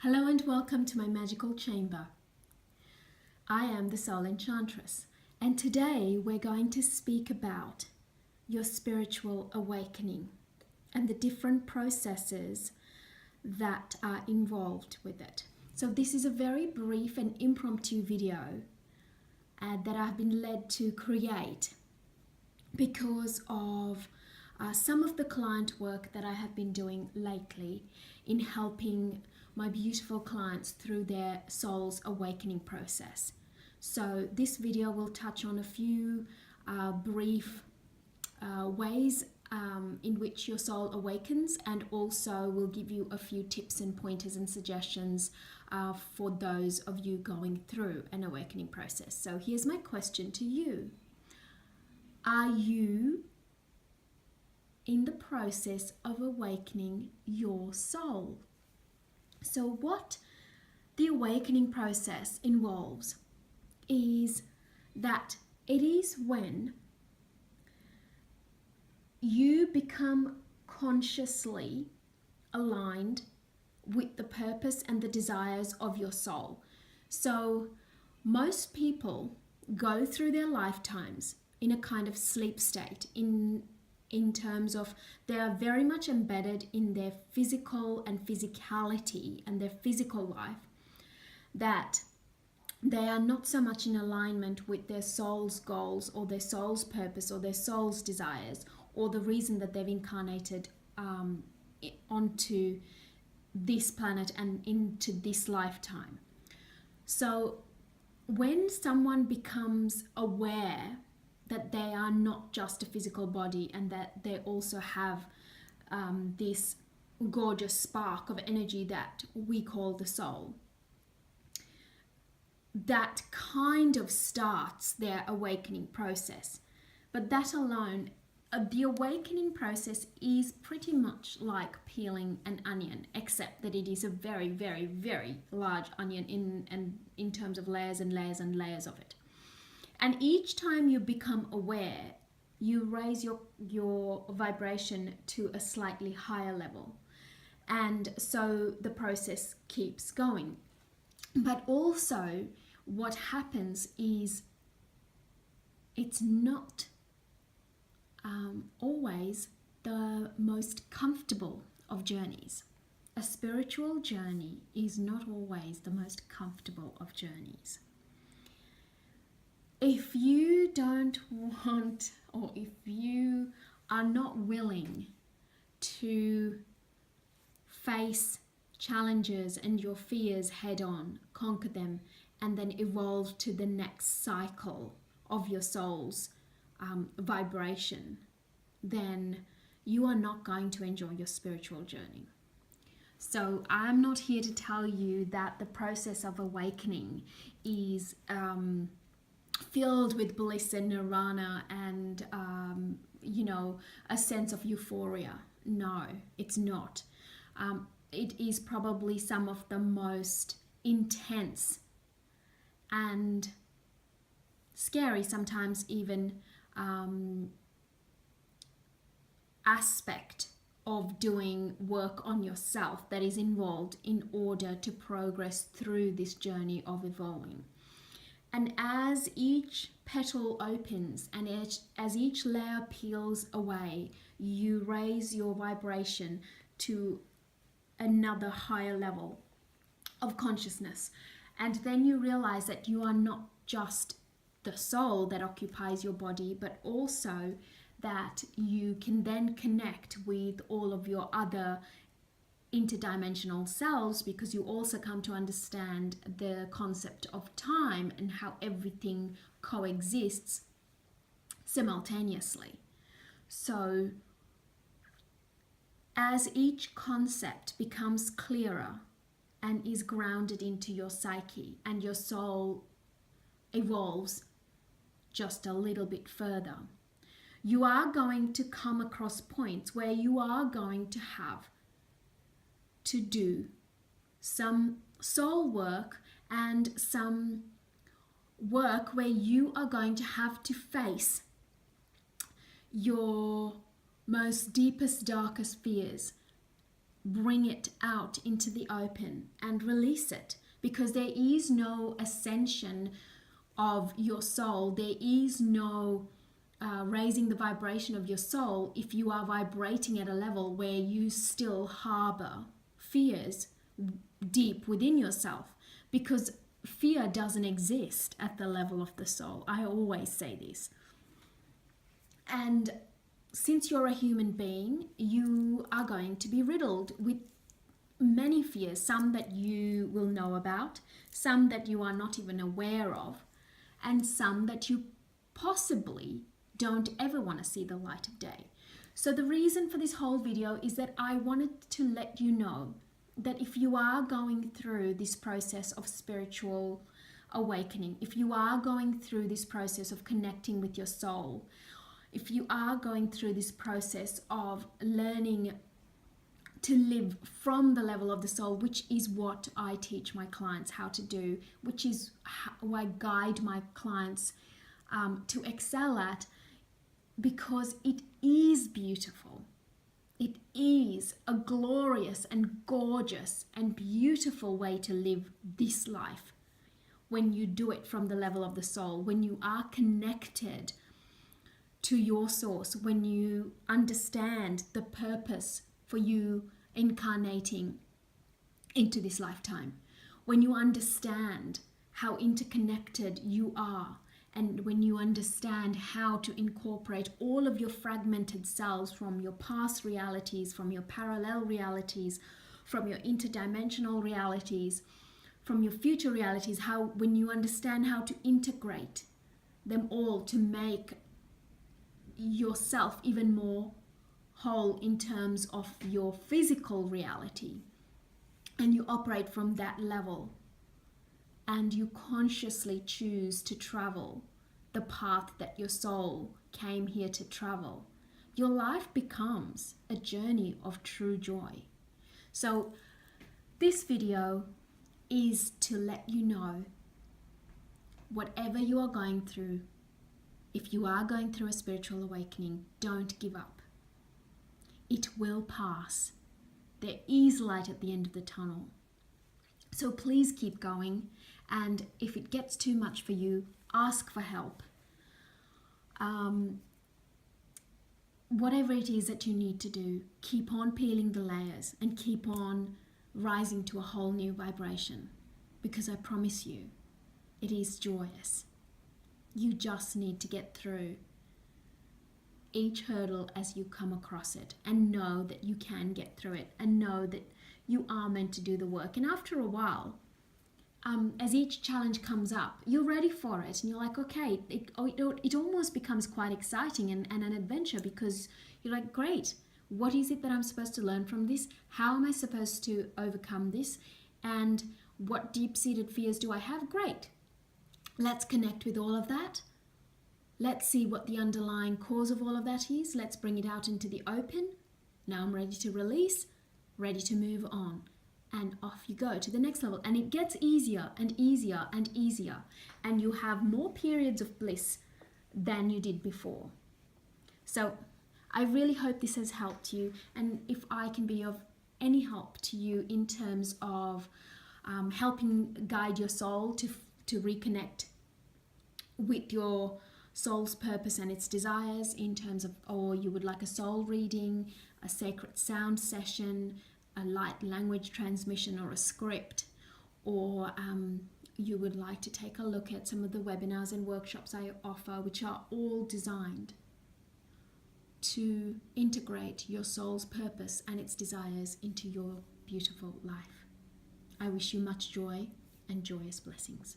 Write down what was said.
Hello and welcome to my magical chamber. I am the Soul Enchantress, and today we're going to speak about your spiritual awakening and the different processes that are involved with it. So this is a very brief and impromptu video that I've been led to create because of some of the client work that I have been doing lately in helping my beautiful clients through their soul's awakening process. So this video will touch on a few brief ways in which your soul awakens, and also will give you a few tips and pointers and suggestions for those of you going through an awakening process. So here's my question to you. Are you in the process of awakening your soul? So what the awakening process involves is that it is when you become consciously aligned with the purpose and the desires of your soul. So most people go through their lifetimes in a kind of sleep state, in terms of they are very much embedded in their physical and physicality and their physical life, that they are not so much in alignment with their soul's goals or their soul's purpose or their soul's desires or the reason that they've incarnated onto this planet and into this lifetime. So when someone becomes aware that they are not just a physical body and that they also have this gorgeous spark of energy that we call the soul, that kind of starts their awakening process. But that alone, the awakening process is pretty much like peeling an onion, except that it is a very, very, very large onion in terms of layers and layers and layers of it. And each time you become aware, you raise your vibration to a slightly higher level. And so the process keeps going. But also what happens is it's not always the most comfortable of journeys. A spiritual journey is not always the most comfortable of journeys. If you don't want, or if you are not willing to face challenges and your fears head on, conquer them, and then evolve to the next cycle of your soul's vibration, then you are not going to enjoy your spiritual journey. So I'm not here to tell you that the process of awakening is filled with bliss and nirvana and a sense of euphoria. No, it's not. It is probably some of the most intense and scary, sometimes even aspect of doing work on yourself that is involved in order to progress through this journey of evolving. And as each petal opens and as each layer peels away, you raise your vibration to another higher level of consciousness. And then you realize that you are not just the soul that occupies your body, but also that you can then connect with all of your other interdimensional selves, because you also come to understand the concept of time and how everything coexists simultaneously. So as each concept becomes clearer and is grounded into your psyche and your soul evolves just a little bit further, you are going to come across points where you are going to have to do some soul work and some work where you are going to have to face your most deepest, darkest fears bring it out into the open and release it, because there is no ascension of your soul. There is no raising the vibration of your soul if you are vibrating at a level where you still harbor fears deep within yourself, because fear doesn't exist at the level of the soul. I always say this. And since you're a human being, you are going to be riddled with many fears, some that you will know about, some that you are not even aware of, and some that you possibly don't ever want to see the light of day. So the reason for this whole video is that I wanted to let you know that if you are going through this process of spiritual awakening, if you are going through this process of connecting with your soul, if you are going through this process of learning to live from the level of the soul, which is what I teach my clients how to do, which is how I guide my clients to excel at, because it is beautiful. It is a glorious and gorgeous and beautiful way to live this life when you do it from the level of the soul, when you are connected to your source, when you understand the purpose for you incarnating into this lifetime, when you understand how interconnected you are, and when you understand how to incorporate all of your fragmented selves from your past realities, from your parallel realities, from your interdimensional realities, from your future realities, when you understand how to integrate them all to make yourself even more whole in terms of your physical reality, and you operate from that level, and you consciously choose to travel the path that your soul came here to travel, your life becomes a journey of true joy. So this video is to let you know, whatever you are going through, if you are going through a spiritual awakening, don't give up. It will pass. There is light at the end of the tunnel. So please keep going. And if it gets too much for you, ask for help. Whatever it is that you need to do, keep on peeling the layers and keep on rising to a whole new vibration, because I promise you, it is joyous. You just need to get through each hurdle as you come across it, and know that you can get through it, and know that you are meant to do the work. And after a while, as each challenge comes up, you're ready for it, and you're like, okay, it almost becomes quite exciting and an adventure, because you're like, great, what is it that I'm supposed to learn from this? How am I supposed to overcome this? And what deep-seated fears do I have? Great. Let's connect with all of that. Let's see what the underlying cause of all of that is. Let's bring it out into the open. Now I'm ready to release, ready to move on. And off you go to the next level. And it gets easier and easier and easier. And you have more periods of bliss than you did before. So I really hope this has helped you. And if I can be of any help to you in terms of helping guide your soul to reconnect with your soul's purpose and its desires, in terms of, or you would like a soul reading, a sacred sound session, a light language transmission, or a script, or you would like to take a look at some of the webinars and workshops I offer, which are all designed to integrate your soul's purpose and its desires into your beautiful life. I wish you much joy and joyous blessings.